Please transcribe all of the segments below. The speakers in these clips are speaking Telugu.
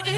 హాయ్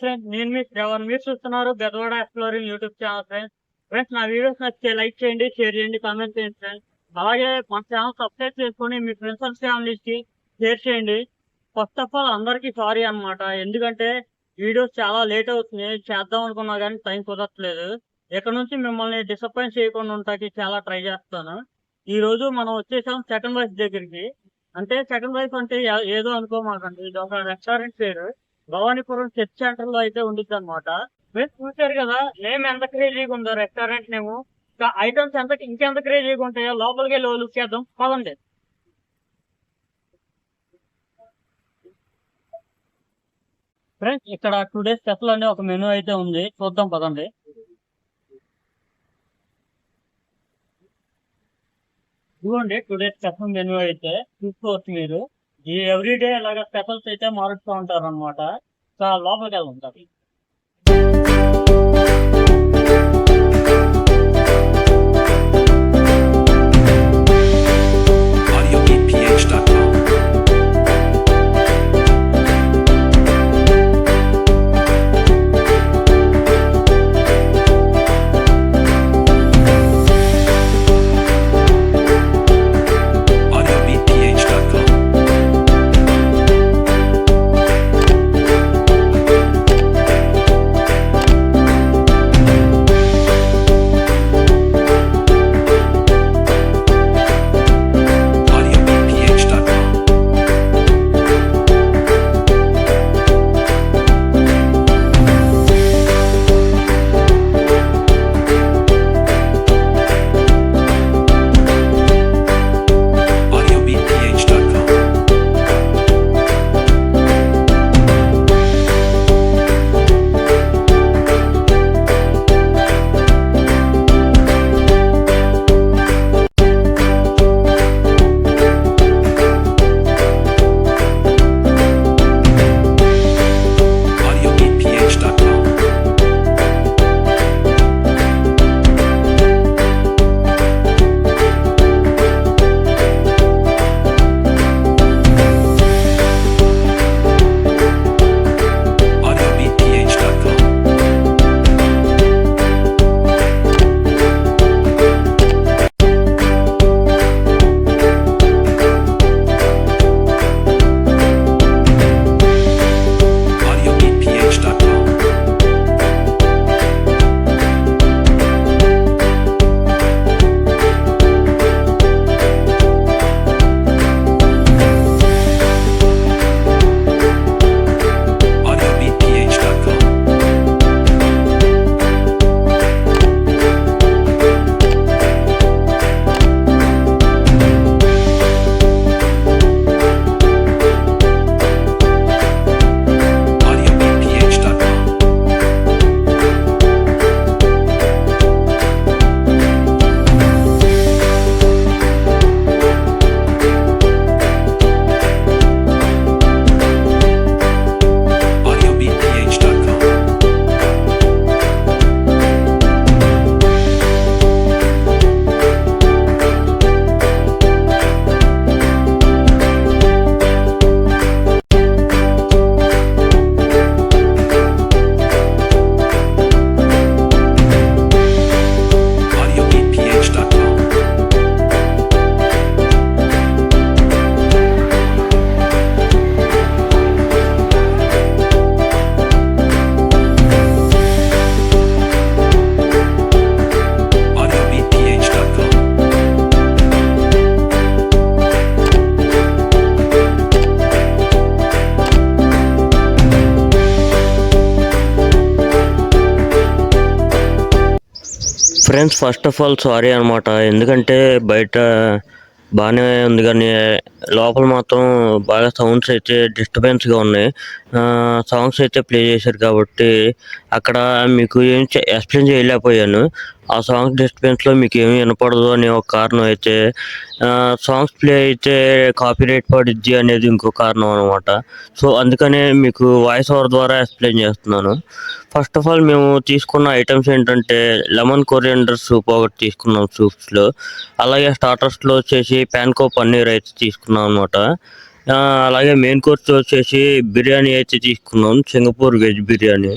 ఫ్రెండ్స్, నేను మీ శ్రవణ్. మీరు చూస్తున్నారు Bezawada exploring YouTube channel. Friends నా వీడియోస్ నచ్చితే లైక్ చేయండి, షేర్ చేయండి, కామెంట్ చేయండి ఫ్రెండ్స్. అలాగే మన ఛానల్ సబ్స్క్రైబ్ చేసుకొని మీ ఫ్రెండ్స్ అండ్ ఫ్యామిలీస్కి షేర్ చేయండి. ఫస్ట్ ఆఫ్ ఆల్ అందరికీ సారీ అన్నమాట, ఎందుకంటే వీడియోస్ చాలా లేట్ అవుతున్నాయి. చేద్దాం అనుకున్నా కానీ టైం కుదరట్లేదు. ఇక్కడ నుంచి మిమ్మల్ని డిసప్పాయింట్ చేయకుండా ఉంటాకి చాలా ట్రై చేస్తాను. ఈ రోజు మనం వచ్చేసాం సెకండ్ వైఫ్ దగ్గరికి. అంటే సెకండ్ వైఫ్ అంటే ఏదో అనుకోమాకండి, ఇది ఒక రెస్టారెంట్ పేరు. భవానీపురం చర్చ్ సెంటర్ లో అయితే ఉండిద్ది అనమాట. మీరు చూసారు కదా నేమ్ ఎంత క్రేజీగా ఉందో రెస్టారెంట్ నేమ్. ఐటమ్స్ ఇంకెంత క్రేజీగా ఉంటాయో లోపలికి వెళ్ళి లుక్ చేద్దాం పదండి. ఫ్రెండ్స్ ఇక్కడ 2 days స్పెషల్ అనే ఒక మెనూ అయితే ఉంది, చూద్దాం పదండి. ఇదిగోండి 2 days స్పెషల్ మెనూ అయితే చూసుకోవచ్చు మీరు. ఈ ఎవ్రీడే ఇలాగ స్పెషల్స్ అయితే మారుస్తూ ఉంటారు అనమాట. చాలా లోపలికి వెళ్తారు. Friends, first of all sorry అనమాట. ఎందుకంటే బయట బాగానే ఉంది కానీ లోపల మాత్రం బాగా సౌండ్స్ అయితే డిస్టర్బెన్స్గా ఉన్నాయి. సాంగ్స్ అయితే ప్లే చేశారు కాబట్టి అక్కడ మీకు ఏం ఎక్స్ప్లెయిన్ చేయలేకపోయాను. ఆ సాంగ్స్ డిస్టర్బెన్స్లో మీకు ఏమి వినపడదు అనే ఒక కారణం అయితే, సాంగ్స్ ప్లే అయితే కాపీరైట్ పడిద్ది అనేది ఇంకో కారణం అనమాట. సో అందుకనే మీకు వాయిస్ ఓవర్ ద్వారా ఎక్స్ప్లెయిన్ చేస్తున్నాను. ఫస్ట్ ఆఫ్ ఆల్ మేము తీసుకున్న ఐటమ్స్ ఏంటంటే లెమన్ కొరియండర్ సూప్ ఒకటి తీసుకున్నాం సూప్స్లో. అలాగే స్టార్టర్స్లో వచ్చేసి ప్యాన్కో పన్నీర్ అయితే తీసుకున్నాం అనమాట. అలాగే మెయిన్ కోర్స్ వచ్చేసి బిర్యానీ అయితే తీసుకున్నాం, సింగపూర్ వెజ్ బిర్యానీ.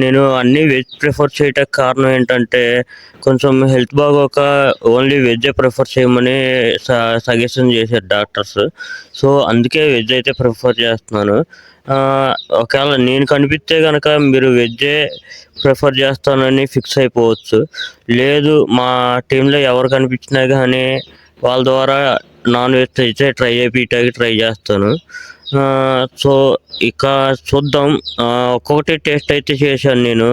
నేను అన్నీ వెజ్ ప్రిఫర్ చేయడానికి కారణం ఏంటంటే కొంచెం హెల్త్ బాగోక ఓన్లీ వెజ్జే ప్రిఫర్ చేయమని సజెషన్ చేశారు డాక్టర్స్. సో అందుకే వెజ్ అయితే ప్రిఫర్ చేస్తున్నాను. ఒకవేళ నేను కనిపిస్తే కనుక మీరు వెజ్జే ప్రిఫర్ చేస్తానని ఫిక్స్ అయిపోవచ్చు. లేదు మా టీంలో ఎవరు కనిపించినా కానీ వాళ్ళ ద్వారా నాన్ వెజ్ అయితే ట్రై చేయడానికి ట్రై చేస్తాను. సో ఇక చూద్దాం. ఒక్కొక్కటి టేస్ట్ అయితే చేశాను నేను.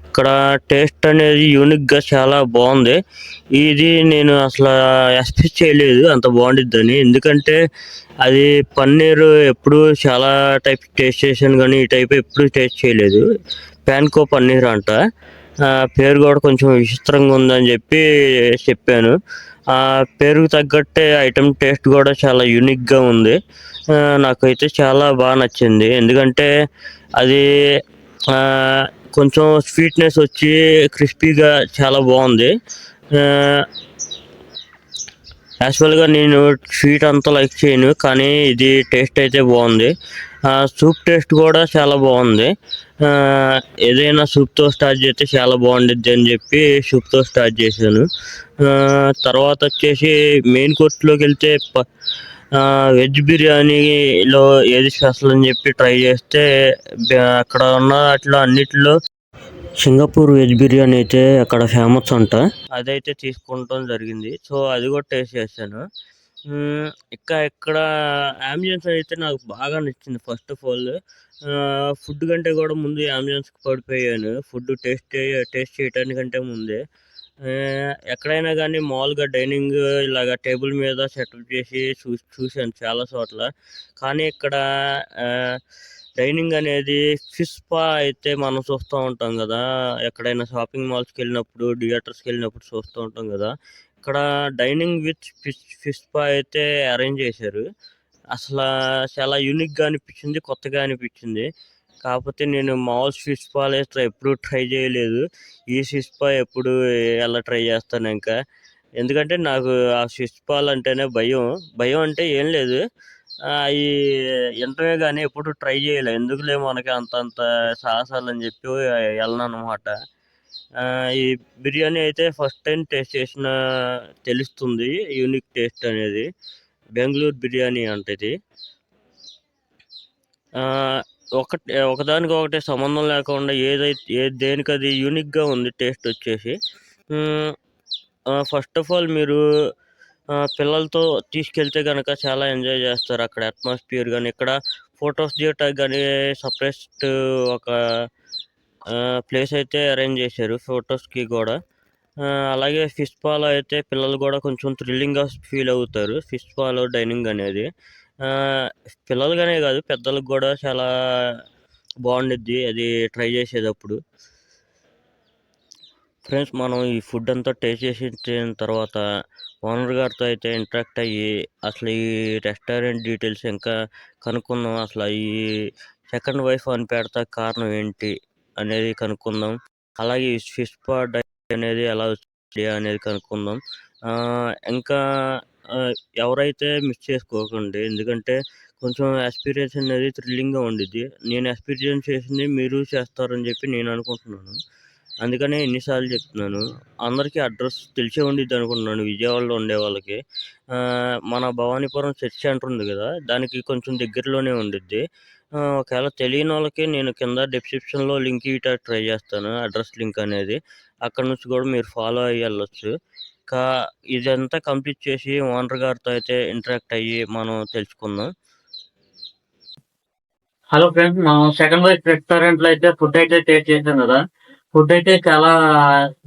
ఇక్కడ టేస్ట్ అనేది యూనిక్గా చాలా బాగుంది. ఇది నేను అసలు ఎక్స్పెక్ట్ చేయలేదు అంత బాగుండిద్దని. ఎందుకంటే అది పన్నీరు ఎప్పుడు చాలా టైప్ టేస్ట్ చేశాను కానీ ఈ టైప్ ఎప్పుడు టేస్ట్ చేయలేదు. ప్యాన్కో పన్నీర్ అంట. పేరు కూడా కొంచెం విచిత్రంగా ఉందని చెప్పాను. ఆ పేరుకు తగ్గట్టే ఐటమ్ టేస్ట్ కూడా చాలా యూనిక్గా ఉంది. నాకైతే చాలా బాగా నచ్చింది. ఎందుకంటే అది కొంచెం స్వీట్నెస్ వచ్చి క్రిస్పీగా చాలా బాగుంది. యాక్చువల్గా నేను స్వీట్ అంతా లైక్ చేయను, కానీ ఇది టేస్ట్ అయితే బాగుంది. సూప్ టేస్ట్ కూడా చాలా బాగుంది. ఏదైనా సూప్తో స్టార్ట్ చేస్తే చాలా బాగుండిద్ది అని చెప్పి సూప్తో స్టార్ట్ చేశాను. తర్వాత వచ్చేసి మెయిన్ కోర్స్లోకి వెళ్తే వెజ్ బిర్యానీలో ఏది స్పెషల్ అని చెప్పి ట్రై చేస్తే అక్కడ ఉన్న వాటిలో అన్నిటిలో సింగపూర్ వెజ్ బిర్యానీ అయితే అక్కడ ఫేమస్ అంట. అదైతే తీసుకుంటాం జరిగింది. సో అది కూడా టేస్ట్ చేశాను. ఇక్కడ అంబియన్స్ అయితే నాకు బాగా నచ్చింది. ఫస్ట్ ఆఫ్ ఆల్ ఫుడ్ కంటే కూడా ముందు అంబియన్స్కి పడిపోయాను. ఫుడ్ టేస్ట్ చేయడానికంటే ముందే. ఎక్కడైనా కానీ మామూలుగా డైనింగ్ ఇలాగ టేబుల్ మీద సెటప్ చేసి చూశాను చాలా చోట్ల. కానీ ఇక్కడ డైనింగ్ అనేది ఫిష్ స్పా అయితే మనం చూస్తూ ఉంటాం కదా, ఎక్కడైనా షాపింగ్ మాల్స్కి వెళ్ళినప్పుడు, థియేటర్స్కి వెళ్ళినప్పుడు చూస్తూ ఉంటాం కదా. ఇక్కడ డైనింగ్ విత్ ఫిష్ స్పా అయితే అరేంజ్ చేశారు. అసలు చాలా యూనిక్గా అనిపించింది, కొత్తగా అనిపించింది. కాకపోతే నేను మామూలు ఫిష్ స్పాలు ఎప్పుడు ట్రై చేయలేదు. ఈ ఫిష్ స్పా ఎప్పుడు ఎలా ట్రై చేస్తాను ఇంకా. ఎందుకంటే నాకు ఆ ఫిష్ స్పాలు అంటేనే భయం అంటే ఏం లేదు, అవి వింటమే కానీ ఎప్పుడు ట్రై చేయలే. ఎందుకులే మనకి అంత సాహసాలు అని చెప్పి వెళ్ళను అనమాట. ఈ బిర్యానీ అయితే ఫస్ట్ టైం టేస్ట్ చేసిన తెలుస్తుంది యూనిక్ టేస్ట్ అనేది. బెంగళూరు బిర్యానీ అంటే ఇది ఒకదానికి ఒకటి సంబంధం లేకుండా దేనికి అది యూనిక్గా ఉంది టేస్ట్ వచ్చేసి. ఫస్ట్ ఆఫ్ ఆల్ మీరు పిల్లలతో తీసుకెళ్తే కనుక చాలా ఎంజాయ్ చేస్తారు. అక్కడ అట్మాస్ఫియర్ కానీ, ఇక్కడ ఫొటోస్ దిగటానికి కానీ సపరేట్ ఒక ప్లేస్ అయితే అరేంజ్ చేశారు ఫొటోస్కి కూడా. అలాగే ఫిష్ పాలో అయితే పిల్లలు కూడా కొంచెం థ్రిల్లింగ్గా ఫీల్ అవుతారు. ఫిష్ పాలో డైనింగ్ అనేది పిల్లలుగానే కాదు పెద్దలకు కూడా చాలా బాగుండిద్ది అది ట్రై చేసేటప్పుడు. ఫ్రెండ్స్, మనం ఈ ఫుడ్ అంతా టేస్ట్ చేసిన తర్వాత ఓనర్ గారితో అయితే ఇంటరాక్ట్ అయ్యి అసలు ఈ రెస్టారెంట్ డీటెయిల్స్ ఇంకా కనుక్కుందాం. అసలు ఈ సెకండ్ వైఫ్ అని పెడతా కారణం ఏంటి అనేది కనుక్కుందాం. అలాగే ఈ ఫిష్ పాడ్ అనేది ఎలా వచ్చింది అనేది కనుక్కుందాం. ఇంకా ఎవరైతే మిస్ చేసుకోకండి, ఎందుకంటే కొంచెం ఎక్స్పీరియన్స్ అనేది థ్రిల్లింగ్గా ఉండిద్ది. నేను ఎక్స్పీరియన్స్ చేసింది మీరు చేస్తారని చెప్పి నేను అనుకుంటున్నాను. అందుకనే ఎన్నిసార్లు చెప్తున్నాను. అందరికీ అడ్రస్ తెలిసే ఉండిద్ది అనుకుంటున్నాను విజయవాడలో ఉండే వాళ్ళకి. మన భవానీపురం చర్చ్ సెంటర్ ఉంది కదా, దానికి కొంచెం దగ్గరలోనే ఉండిద్ది. ఒకవేళ తెలియని వాళ్ళకి నేను కింద డిస్క్రిప్షన్లో లింక్ ఇవ్వడానికి ట్రై చేస్తాను, అడ్రస్ లింక్ అనేది. అక్కడ నుంచి కూడా మీరు ఫాలో అయ్యి వెళ్ళొచ్చు. ఇదంతా కంప్లీట్ చేసి ఓనర్ గారితో అయితే ఇంటరాక్ట్ అయ్యి మనం తెలుసుకుందాం. హలో ఫ్రెండ్స్, మనం సెకండ్ వైఫ్ రెస్టారెంట్లో అయితే ఫుడ్ అయితే టేస్ట్ చేసాం కదా. ఫుడ్ అయితే చాలా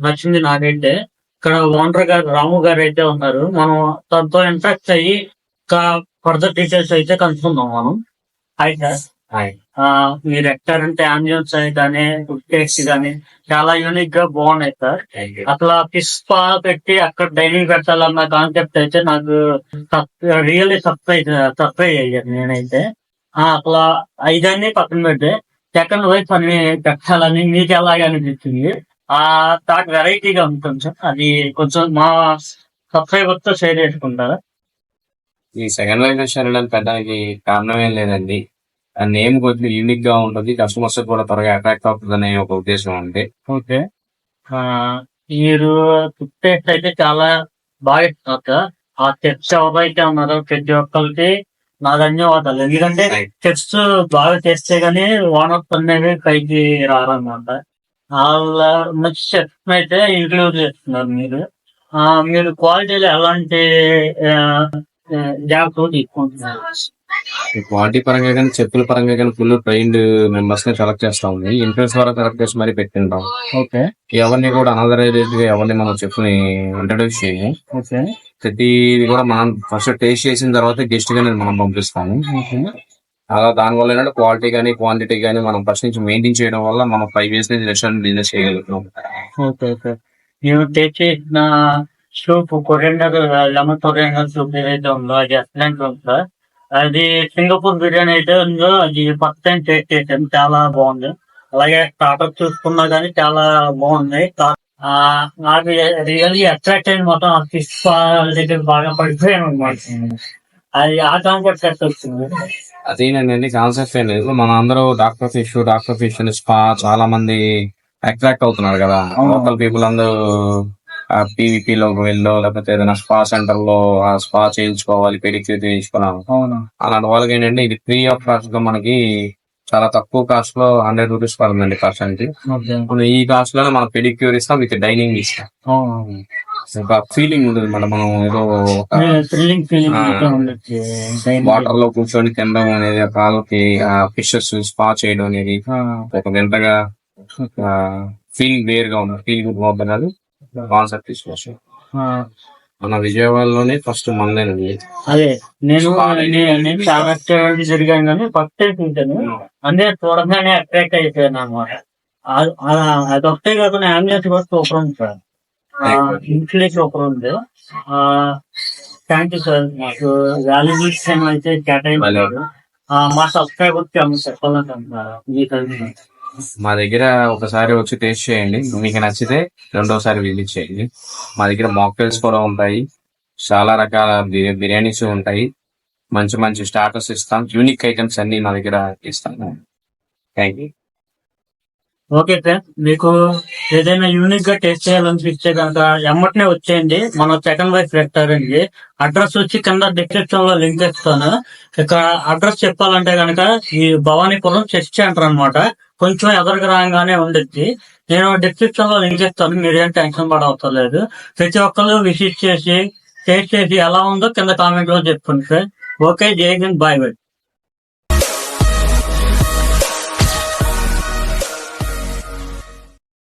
నచ్చింది నాకైతే. ఇక్కడ ఓనర్ గారు రాము గారు అయితే ఉన్నారు. మనం తనతో ఇంట్రాక్ట్ అయ్యి ఇంకా ఫర్దర్ డీటెయిల్స్ అయితే కనుక్కుందాం మనం. Hi sir. హాయ్. మీ రెస్టారెంట్ ఆంబియన్స్ కానీ ఫుడ్ టేస్ట్ కానీ చాలా యూనిక్ గా బాగున్నాయి సార్. Thank you. అట్లా పిస్పా పెట్టి అక్కడ డైనింగ్ పెట్టాలన్న కాన్సెప్ట్ అయితే నాకు రియల్లీ సర్ప్రైజ్ అయ్యాను నేనైతే. అట్లా ఐదాన్ని పక్కన పెడితే సెకండ్ వైఫ్ అని పెట్టాలని మీకు ఎలాగ అనిపించింది? థాట్ వెరైటీగా ఉంటుంది సార్. అది కొంచెం మా సబ్స్క్రైబర్ తో షేర్ చేసుకుంటారా? ఈ సెకండ్ లైఫ్ రెస్టారెంట్ పెట్టడానికి కారణం ఏం లేదండి. ఆ నేమ్ కొంచెం యూనిక్ గా ఉంటుంది, కస్టమర్స్ కూడా త్వరగా అట్రాక్ట్ అవుతుంది అనే ఒక ఉద్దేశం ఉంది. ఓకే. మీరు ఫుడ్ టేస్ట్ అయితే చాలా బాగా ఇస్తున్నారు సార్. ఆ చెఫ్స్ ఎవరైతే ఉన్నారో ప్రతి ఒక్కరికి నా ధన్యవాదాలు. ఎందుకంటే చెఫ్స్ బాగా చేస్తే గానీ ఓనర్స్ అనేవి పైకి రారన్నమాట. వాళ్ళ మంచి చెఫ్స్ అయితే ఇంక్లూడ్ చేస్తున్నారు మీరు. మీరు క్వాలిటీలో ఎలాంటి జాగ్రత్తలు తీసుకుంటున్నారు? క్వాలిటీ పరంగా కానీ చెప్పుల పరంగా కానీ ఫుల్ ట్రైన్డ్ మెంబర్స్ ని సెలెక్ట్ చేస్తా ఉంది. ఇంట్రెస్ట్ ద్వారా సెలెక్ట్ చేసి మరి పెట్టింటాం. ఓకే. ఎవరిని కూడా అనదరైజ్ గా ఎవరిని మనం చెప్పుని ఇంట్రడ్యూస్ చేయం. ఓకే. ప్రతిది కూడా మనం ఫస్ట్ టేస్ట్ చేసిన తర్వాత గెస్ట్ గా మనం పంపిస్తాము. అలా దానివల్ల ఏంటంటే క్వాలిటీ కానీ క్వాంటిటీ కానీ మనం ఫస్ట్ నుంచి మెయింటైన్ చేయడం వల్ల మనం 5 years నుంచి రెస్టారెంట్ బిజినెస్ చేయగలుగుతాం. ఓకే. ఓకే. నేను టేస్ట్ చేసిన soup coriander lemon coriander soup ఏదైతే ఉందో అది ఎక్సలెంట్ ఉంది సార్. అది సింగపూర్ బిర్యానీ అయితే ఉందో అది ఫస్ట్ టైం టేస్ట్ చేసాను, చాలా బాగుంది. అలాగే స్టార్టర్ చూసుకున్నా కానీ చాలా బాగుంది. నాకు రియల్లీ అట్రాక్ట్ అయిన మొత్తం ఆ ఫిష్ దగ్గర బాగా పడిపోయాను అనమాట. అది ఆ కాన్సెప్ట్ సెట్ వచ్చింది. అదేనండి కాన్సెప్ట్ ఏం లేదు. మన అందరూ డాక్టర్ ఫిష్ అని స్పా చాలా మంది అట్రాక్ట్ అవుతున్నారు కదా. లోకల్ పీపుల్ అందరూ పీవీపీ లోకి వెళ్ళో లేకపోతే ఏదైనా స్పా సెంటర్ లో ఆ స్పా చేయించుకోవాలి, పెడిక్యూర్ చేయించుకున్నాము. అలాంటి వాళ్ళకి ఏంటంటే ఇది ఫ్రీ ఆఫ్ కాస్ట్ గా మనకి చాలా తక్కువ కాస్ట్ లో 100 rupees పడుతుందండి పర్సన్ కి. ఈ కాస్ట్ లో మన పెడిక్యూర్ ఇస్తాం, విత్ డైనింగ్ ఇస్తాం. ఒక ఫీలింగ్ ఉంటుంది మనం ఏదో వాటర్ లో కూర్చొని తినడం అనేది, కాళ్ళకి ఫిషెస్ స్పా చేయడం అనేది ఒక వింతగా ఫీలింగ్ వేర్ గా ఉంది. ఫీల్ గుడ్ అవుతున్నది కాన్సెప్ట్ తీసుకొచ్చి మన విజయవాడలోనే ఫస్ట్ మందేనండి. అదే నేను చాలా రెస్టారెంట్ జరిగాను కానీ ఫస్ట్ టైం తింటాను. అదే చూడగానే అట్రాక్ట్ అయిపోయాను అనమాట. అదొకటే కాకుండా అంబియన్స్ కూడా సూపర్ ఉంది సార్. ఇంట్లో సూపర్ ఉంది. Thank you sir. మాకు వాల్యుబుల్ టైం అయితే కేటాయించారు. మా సబ్స్క్రైబర్ చెప్పాలంటున్నారు. మా దగ్గర ఒకసారి వచ్చి టేస్ట్ చేయండి, మీకు నచ్చితే రెండోసారి విజిట్ చేయండి. మా దగ్గర మాక్టైల్స్ కూడా ఉంటాయి, చాలా రకాల బిర్యానీస్ ఉంటాయి, మంచి మంచి స్టార్టర్స్ ఇస్తాం, యూనిక్ ఐటమ్స్ అన్ని మా దగ్గర ఇస్తాము. Thank you. Okay sir. మీకు ఏదైనా యూనిక్ గా టేస్ట్ చేయాలనిపిస్తే కనుక ఎమ్మటనే వచ్చేయండి మన సెకండ్ వైఫ్ రెస్టారెంట్ కి. అడ్రస్ వచ్చి కింద డిస్క్రిప్షన్ లో లింక్ ఇస్తాను. ఇక్కడ అడ్రస్ చెప్పాలంటే కనుక ఈ భవానీపురం చెస్ సెంటర్ అనమాట. కొంచెం ఎదురుగా రాగానే ఉండొచ్చి. నేను డిస్క్రిప్షన్ లో లింక్ ఇస్తాను, మీరేం టెన్షన్ పడవసరం లేదు. ప్రతి ఒక్కరు విజిట్ చేసి టేస్ట్ చేసి ఎలా ఉందో కింద కామెంట్ లో చెప్పండి సార్. ఓకే, జై హింద్, బాయ్ బాయ్.